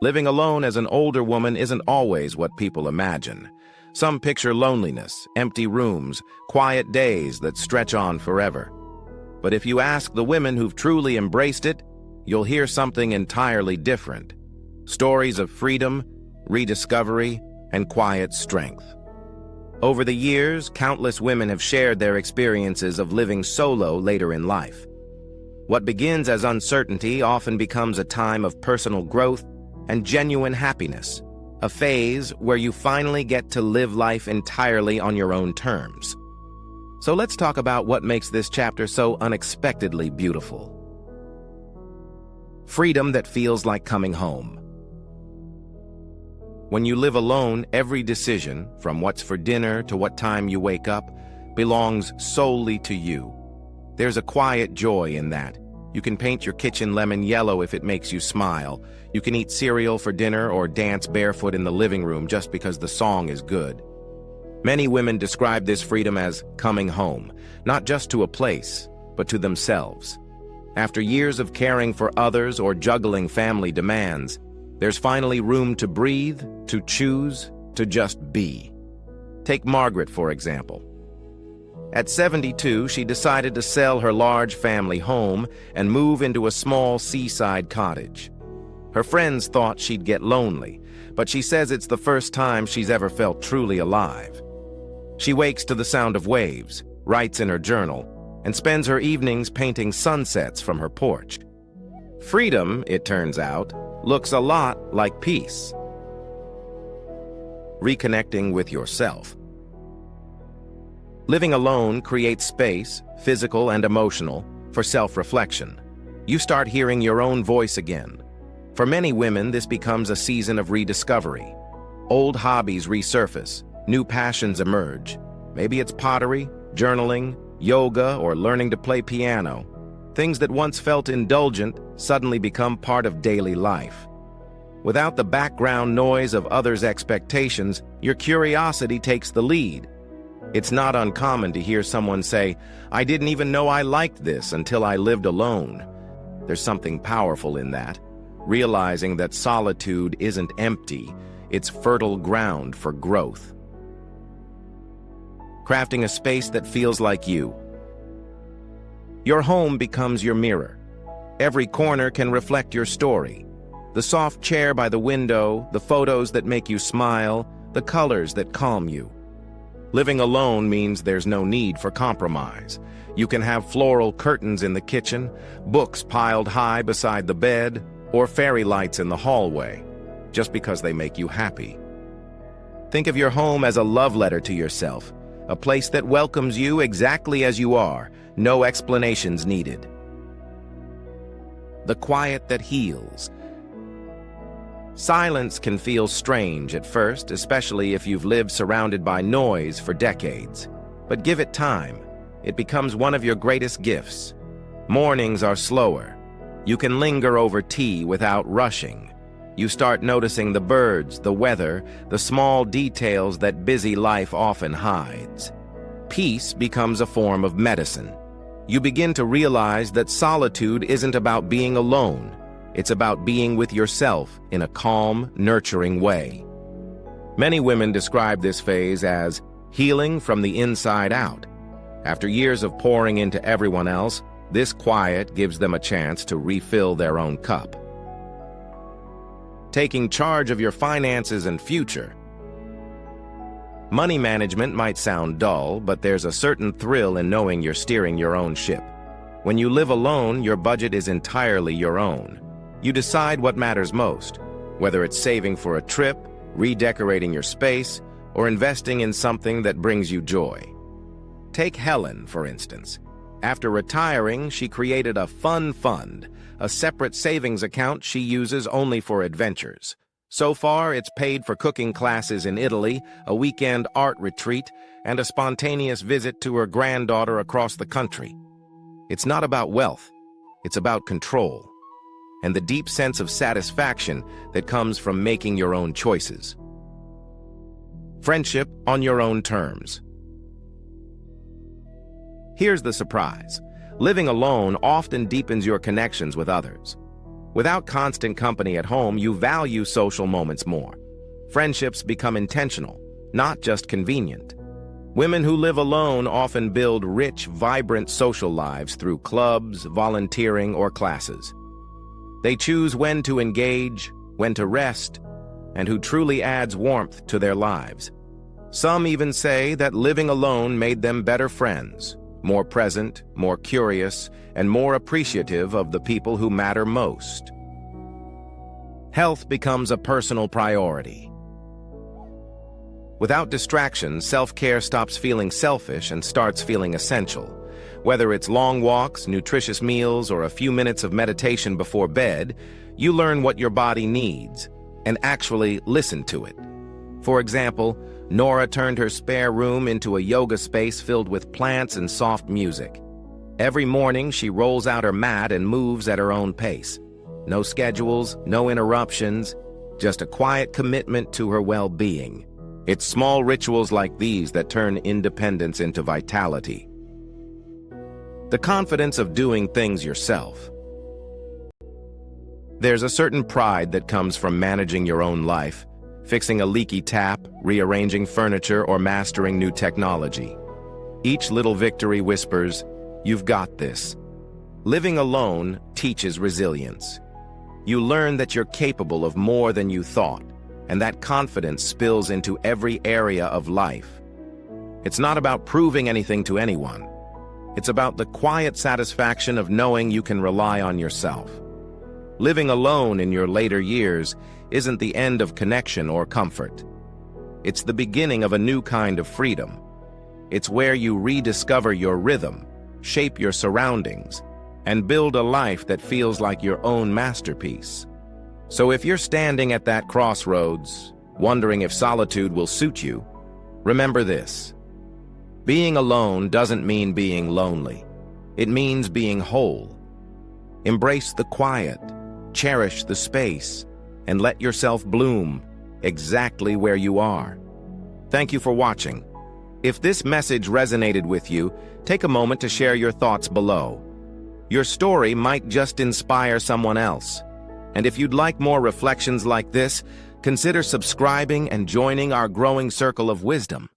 Living alone as an older woman isn't always what people imagine. Some picture loneliness, empty rooms, quiet days that stretch on forever. But if you ask the women who've truly embraced it, you'll hear something entirely different. Stories of freedom, rediscovery, and quiet strength. Over the years, countless women have shared their experiences of living solo later in life. What begins as uncertainty often becomes a time of personal growth and genuine happiness, a phase where you finally get to live life entirely on your own terms. So let's talk about what makes this chapter so unexpectedly beautiful. Freedom that feels like coming home. When you live alone, every decision, from what's for dinner to what time you wake up, belongs solely to you. There's a quiet joy in that. You can paint your kitchen lemon yellow if it makes you smile. You can eat cereal for dinner or dance barefoot in the living room just because the song is good. Many women describe this freedom as coming home, not just to a place, but to themselves. After years of caring for others or juggling family demands, there's finally room to breathe, to choose, to just be. Take Margaret, for example. At 72, she decided to sell her large family home and move into a small seaside cottage. Her friends thought she'd get lonely, but she says it's the first time she's ever felt truly alive. She wakes to the sound of waves, writes in her journal, and spends her evenings painting sunsets from her porch. Freedom, it turns out, looks a lot like peace. Reconnecting with yourself. Living alone creates space, physical and emotional, for self-reflection. You start hearing your own voice again. For many women, this becomes a season of rediscovery. Old hobbies resurface, new passions emerge. Maybe it's pottery, journaling, yoga, or learning to play piano. Things that once felt indulgent suddenly become part of daily life. Without the background noise of others' expectations, your curiosity takes the lead. It's not uncommon to hear someone say, "I didn't even know I liked this until I lived alone." There's something powerful in that, realizing that solitude isn't empty, it's fertile ground for growth. Crafting a space that feels like you. Your home becomes your mirror. Every corner can reflect your story. The soft chair by the window, the photos that make you smile, the colors that calm you. Living alone means there's no need for compromise. You can have floral curtains in the kitchen, books piled high beside the bed, or fairy lights in the hallway, just because they make you happy. Think of your home as a love letter to yourself, a place that welcomes you exactly as you are, no explanations needed. The quiet that heals. Silence can feel strange at first, especially if you've lived surrounded by noise for decades. But give it time. It becomes one of your greatest gifts. Mornings are slower. You can linger over tea without rushing. You start noticing the birds, the weather, the small details that busy life often hides. Peace becomes a form of medicine. You begin to realize that solitude isn't about being alone. It's about being with yourself in a calm, nurturing way. Many women describe this phase as healing from the inside out. After years of pouring into everyone else, this quiet gives them a chance to refill their own cup. Taking charge of your finances and future. Money management might sound dull, but there's a certain thrill in knowing you're steering your own ship. When you live alone, your budget is entirely your own. You decide what matters most, whether it's saving for a trip, redecorating your space, or investing in something that brings you joy. Take Helen, for instance. After retiring, she created a fun fund, a separate savings account she uses only for adventures. So far, it's paid for cooking classes in Italy, a weekend art retreat, and a spontaneous visit to her granddaughter across the country. It's not about wealth, it's about control, and the deep sense of satisfaction that comes from making your own choices. Friendship on your own terms. Here's the surprise. Living alone often deepens your connections with others. Without constant company at home, you value social moments more. Friendships become intentional, not just convenient. Women who live alone often build rich, vibrant social lives through clubs, volunteering, or classes. They choose when to engage, when to rest, and who truly adds warmth to their lives. Some even say that living alone made them better friends, more present, more curious, and more appreciative of the people who matter most. Health becomes a personal priority. Without distractions, self-care stops feeling selfish and starts feeling essential. Whether it's long walks, nutritious meals, or a few minutes of meditation before bed, you learn what your body needs and actually listen to it. For example, Nora turned her spare room into a yoga space filled with plants and soft music. Every morning, she rolls out her mat and moves at her own pace. No schedules, no interruptions, just a quiet commitment to her well-being. It's small rituals like these that turn independence into vitality. The confidence of doing things yourself. There's a certain pride that comes from managing your own life, fixing a leaky tap, rearranging furniture, or mastering new technology. Each little victory whispers, "You've got this." Living alone teaches resilience. You learn that you're capable of more than you thought, and that confidence spills into every area of life. It's not about proving anything to anyone. It's about the quiet satisfaction of knowing you can rely on yourself. Living alone in your later years isn't the end of connection or comfort. It's the beginning of a new kind of freedom. It's where you rediscover your rhythm, shape your surroundings, and build a life that feels like your own masterpiece. So if you're standing at that crossroads, wondering if solitude will suit you, remember this. Being alone doesn't mean being lonely. It means being whole. Embrace the quiet, cherish the space, and let yourself bloom exactly where you are. Thank you for watching. If this message resonated with you, take a moment to share your thoughts below. Your story might just inspire someone else. And if you'd like more reflections like this, consider subscribing and joining our growing circle of wisdom.